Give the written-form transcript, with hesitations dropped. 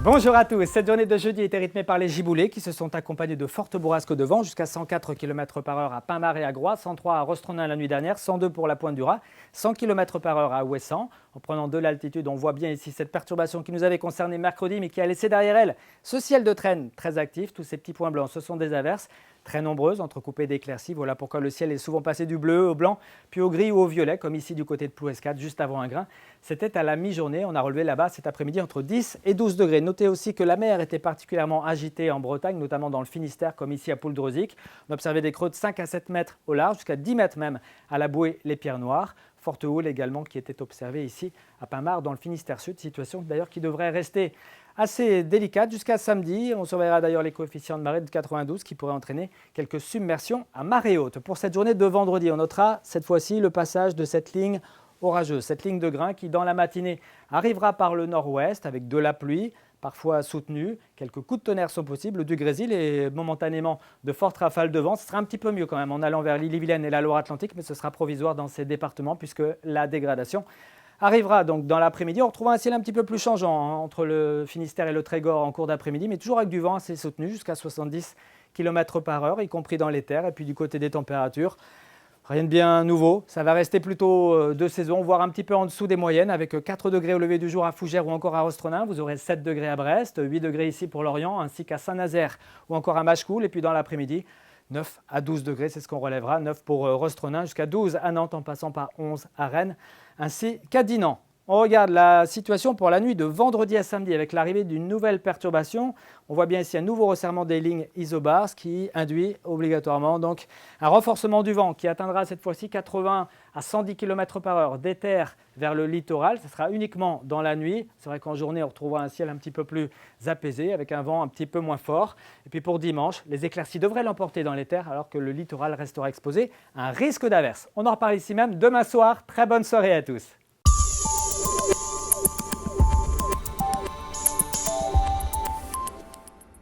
Bonjour à tous. Cette journée de jeudi était rythmée par les giboulées qui se sont accompagnées de fortes bourrasques de vent jusqu'à 104 km/h à Pin-Mar et à Groix, 103 à Rostronin la nuit dernière, 102 pour la Pointe du Raz, 100 km/h à Ouessant. En prenant de l'altitude, on voit bien ici cette perturbation qui nous avait concerné mercredi mais qui a laissé derrière elle ce ciel de traîne très actif. Tous ces petits points blancs, ce sont des averses très nombreuses, entrecoupées d'éclaircies. Voilà pourquoi le ciel est souvent passé du bleu au blanc, puis au gris ou au violet, comme ici du côté de Plouescat, juste avant un grain. C'était à la mi-journée. On a relevé là-bas cet après-midi entre 10 et 12 degrés. Notez aussi que la mer était particulièrement agitée en Bretagne, notamment dans le Finistère, comme ici à Pouldreuzic. On observait des creux de 5 à 7 mètres au large, jusqu'à 10 mètres même à la bouée Les Pierres Noires. Forte houle également qui était observée ici à Pin-Mar dans le Finistère Sud, situation d'ailleurs qui devrait rester assez délicate jusqu'à samedi. On surveillera d'ailleurs les coefficients de marée de 92 qui pourraient entraîner quelques submersions à marée haute. Pour cette journée de vendredi, on notera cette fois-ci le passage de cette ligne orageuse, cette ligne de grain qui dans la matinée arrivera par le nord-ouest avec de la pluie, parfois soutenue. Quelques coups de tonnerre sont possibles, du grésil et momentanément de fortes rafales de vent. Ce sera un petit peu mieux quand même en allant vers l'Ille-et-Vilaine et la Loire-Atlantique, mais ce sera provisoire dans ces départements puisque la dégradation arrivera donc dans l'après-midi. On retrouvera un ciel un petit peu plus changeant entre le Finistère et le Trégor en cours d'après-midi, mais toujours avec du vent assez soutenu jusqu'à 70 km/h, y compris dans les terres. Et puis du côté des températures, rien de bien nouveau, ça va rester plutôt de saison, voire un petit peu en dessous des moyennes, avec 4 degrés au lever du jour à Fougères ou encore à Rostronin. Vous aurez 7 degrés à Brest, 8 degrés ici pour Lorient, ainsi qu'à Saint-Nazaire ou encore à Machecoul. Et puis dans l'après-midi, 9 à 12 degrés, c'est ce qu'on relèvera. 9 pour Rostronin, jusqu'à 12 à Nantes en passant par 11 à Rennes, ainsi qu'à Dinan. On regarde la situation pour la nuit de vendredi à samedi avec l'arrivée d'une nouvelle perturbation. On voit bien ici un nouveau resserrement des lignes isobars, ce qui induit obligatoirement donc un renforcement du vent qui atteindra cette fois-ci 80 à 110 km/h des terres vers le littoral. Ce sera uniquement dans la nuit. C'est vrai qu'en journée, on retrouvera un ciel un petit peu plus apaisé avec un vent un petit peu moins fort. Et puis pour dimanche, les éclaircies devraient l'emporter dans les terres alors que le littoral restera exposé à un risque d'averse. On en reparle ici même demain soir. Très bonne soirée à tous.